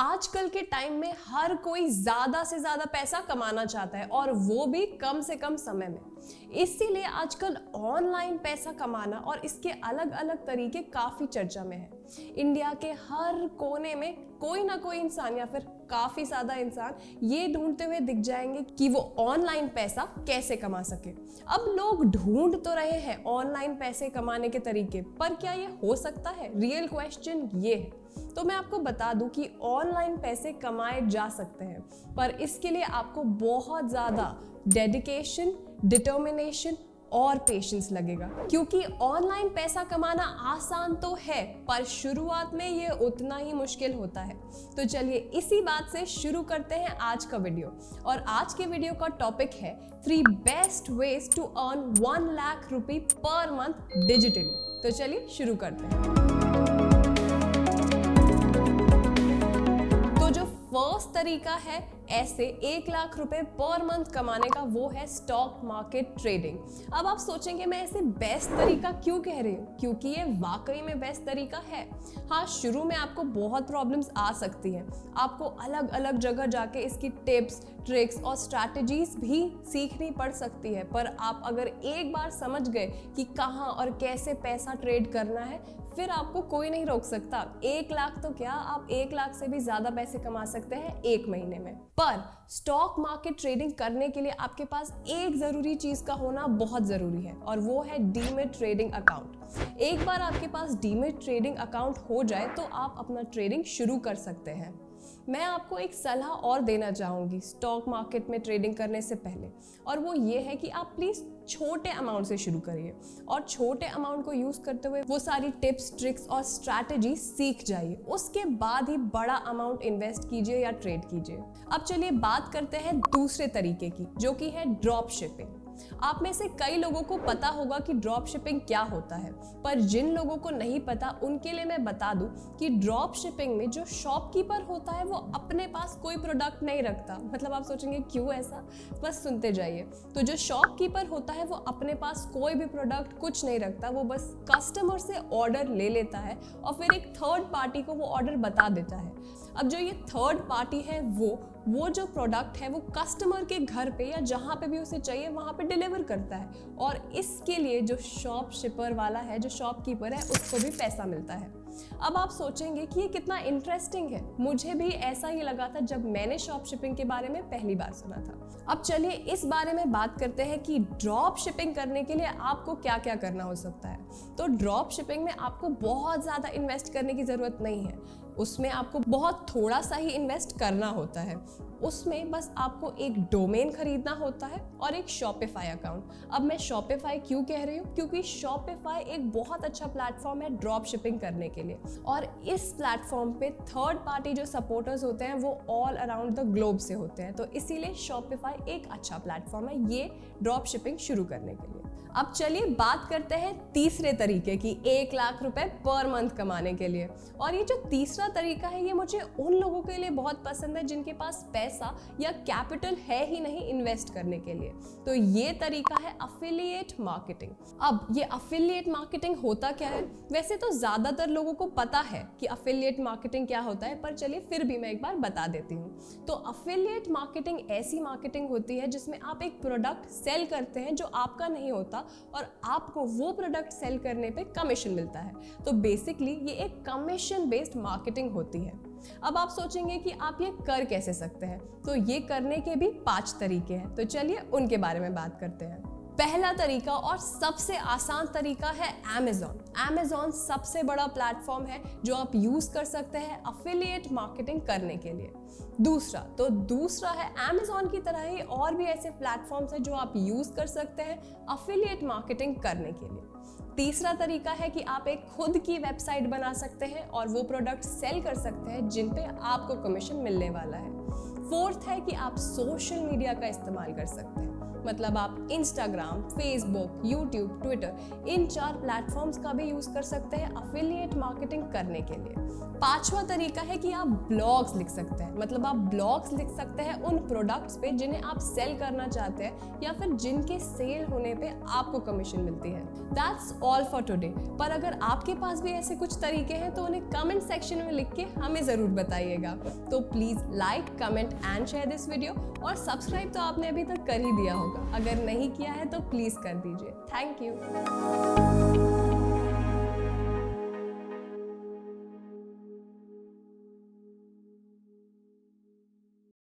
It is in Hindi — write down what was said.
आजकल के टाइम में हर कोई ज्यादा से ज्यादा पैसा कमाना चाहता है और वो भी कम से कम समय में। इसीलिए आजकल ऑनलाइन पैसा कमाना और इसके अलग अलग तरीके काफी चर्चा में है। इंडिया के हर कोने में कोई ना कोई इंसान या फिर काफी ज्यादा इंसान ये ढूंढते हुए दिख जाएंगे कि वो ऑनलाइन पैसा कैसे कमा सके। अब लोग ढूंढ तो रहे हैं ऑनलाइन पैसे कमाने के तरीके, पर क्या ये हो सकता है? रियल क्वेश्चन ये है। तो मैं आपको बता दूं कि ऑनलाइन पैसे कमाए जा सकते हैं, पर इसके लिए आपको बहुत ज्यादा डेडिकेशन, डिटर्मिनेशन और पेशेंस लगेगा। क्योंकि ऑनलाइन पैसा कमाना आसान तो है, पर शुरुआत में ये उतना ही मुश्किल होता है। तो चलिए इसी बात से शुरू करते हैं आज का वीडियो। और आज के वीडियो का टॉपिक है 3 best ways to earn 1 lakh रुपए पर मंथ डिजिटली। तो चलिए शुरू करते हैं। फर्स्ट तरीका है ऐसे 1 लाख रुपए पर मंथ कमाने का, वो है स्टॉक मार्केट ट्रेडिंग। अब आप सोचेंगे मैं ऐसे बेस्ट तरीका क्यों कह रही हूँ, क्योंकि ये वाकई में बेस्ट तरीका है। हाँ, शुरू में आपको बहुत प्रॉब्लम्स आ सकती हैं, आपको अलग अलग जगह जाके इसकी टिप्स, ट्रिक्स और स्ट्रैटेजीज भी सीखनी पड़ सकती है, पर आप अगर एक बार समझ गए कि कहाँ और कैसे पैसा ट्रेड करना है, फिर आपको कोई नहीं रोक सकता। 1 लाख तो क्या, आप 1 लाख से भी ज्यादा पैसे कमा सकते हैं 1 महीने में। पर स्टॉक मार्केट ट्रेडिंग करने के लिए आपके पास एक जरूरी चीज का होना बहुत जरूरी है, और वो है डीमैट ट्रेडिंग अकाउंट। एक बार आपके पास डीमैट ट्रेडिंग अकाउंट हो जाए तो आप अपना ट्रेडिंग शुरू कर सकते हैं। मैं आपको एक सलाह और देना चाहूँगी स्टॉक मार्केट में ट्रेडिंग करने से पहले, और वो ये है कि आप प्लीज़ छोटे अमाउंट से शुरू करिए और छोटे अमाउंट को यूज़ करते हुए वो सारी टिप्स, ट्रिक्स और स्ट्रैटेजी सीख जाइए। उसके बाद ही बड़ा अमाउंट इन्वेस्ट कीजिए या ट्रेड कीजिए। अब चलिए बात करते हैं दूसरे तरीके की, जो कि है ड्रॉप शिपिंग। आप में से कई लोगों को पता होगा कि ड्रॉप शिपिंग क्या होता है, पर जिन लोगों को नहीं पता उनके लिए मैं बता दूं कि ड्रॉप शिपिंग में जो शॉपकीपर होता है वो अपने पास कोई प्रोडक्ट नहीं रखता। मतलब आप सोचेंगे क्यों ऐसा, बस सुनते जाइए। तो जो शॉपकीपर होता है वो अपने पास कोई भी प्रोडक्ट कुछ नहीं रखता, वो बस कस्टमर से ऑर्डर ले लेता है और फिर एक थर्ड पार्टी को वो ऑर्डर बता देता है। अब जो ये थर्ड पार्टी है वो जो प्रोडक्ट है वो कस्टमर के घर पे या जहाँ पे भी उसे चाहिए वहाँ पे डिलीवर करता है, और इसके लिए जो शॉप शिपर वाला है, जो शॉपकीपर है, उसको भी पैसा मिलता है। अब आप सोचेंगे कि ये कितना इंटरेस्टिंग है। मुझे भी ऐसा ही लगा था जब मैंने शॉप शिपिंग के बारे में पहली बार सुना था। अब चलिए इस बारे में बात करते हैं कि ड्रॉप शिपिंग करने के लिए आपको क्या क्या करना हो सकता है। तो ड्रॉप शिपिंग में आपको बहुत ज़्यादा इन्वेस्ट करने की ज़रूरत नहीं है, उसमें आपको बहुत थोड़ा सा ही इन्वेस्ट करना होता है। उसमें बस आपको एक डोमेन खरीदना होता है और एक शॉपिफाई अकाउंट। अब मैं शॉपिफाई क्यों कह रही हूँ, क्योंकि शॉपिफाई एक बहुत अच्छा प्लेटफॉर्म है ड्रॉप शिपिंग करने के लिए, और इस प्लेटफॉर्म पे थर्ड पार्टी जो सपोर्टर्स होते हैं वो ऑल अराउंड द ग्लोब से होते हैं। तो इसीलिए शॉपिफाई एक अच्छा प्लेटफॉर्म है ये ड्रॉप शिपिंग शुरू करने के लिए। अब चलिए बात करते हैं तीसरे तरीके की, 1 लाख रुपए पर मंथ कमाने के लिए। और ये जो तीसरा तरीका है ये मुझे उन लोगों के लिए बहुत पसंद है जिनके पास पैसा या कैपिटल है ही नहीं इन्वेस्ट करने के लिए। तो ये तरीका है अफिलिएट मार्केटिंग। अब ये अफिलिएट मार्केटिंग होता क्या है? वैसे तो ज्यादातर लोगों को पता है कि अफिलिएट मार्केटिंग क्या होता है, पर चलिए फिर भी मैं एक बार बता देती हूँ। तो अफिलिएट मार्केटिंग ऐसी मार्केटिंग होती है जिसमें आप एक प्रोडक्ट सेल करते हैं जो आपका नहीं होता, और आपको वो प्रोडक्ट सेल करने पे कमीशन मिलता है। तो बेसिकली ये एक कमीशन बेस्ड मार्केटिंग होती है। अब आप सोचेंगे कि आप ये कर कैसे सकते हैं, तो ये करने के भी 5 तरीके हैं। तो चलिए उनके बारे में बात करते हैं। पहला तरीका और सबसे आसान तरीका है अमेज़न। अमेज़न सबसे बड़ा प्लेटफॉर्म है जो आप यूज कर सकते हैं अफिलिएट मार्केटिंग करने के लिए। दूसरा है अमेज़न की तरह ही और भी ऐसे प्लेटफॉर्म्स हैं जो आप यूज कर सकते हैं अफिलिएट मार्केटिंग करने के लिए। तीसरा तरीका है कि आप एक खुद की वेबसाइट बना सकते हैं और वो प्रोडक्ट सेल कर सकते हैं जिन पे आपको कमीशन मिलने वाला है। फोर्थ है कि आप सोशल मीडिया का इस्तेमाल कर सकते हैं। मतलब आप इंस्टाग्राम, फेसबुक, यूट्यूब, ट्विटर इन 4 प्लेटफॉर्म्स का भी यूज कर सकते हैं अफिलिएट मार्केटिंग करने के लिए। 5वां तरीका है कि आप ब्लॉग्स लिख सकते हैं, मतलब आप ब्लॉग्स लिख सकते हैं उन प्रोडक्ट्स पे जिन्हें आप सेल करना चाहते हैं या फिर जिनके सेल होने पे आपको कमीशन मिलती है। That's all for today. पर अगर आपके पास भी ऐसे कुछ तरीके हैं तो उन्हें कमेंट सेक्शन में लिख के हमें जरूर बताइएगा। तो please like, comment and share this video, और सब्सक्राइब तो आपने अभी तक कर ही दिया होगा, अगर नहीं किया है तो प्लीज कर दीजिए। Thank you.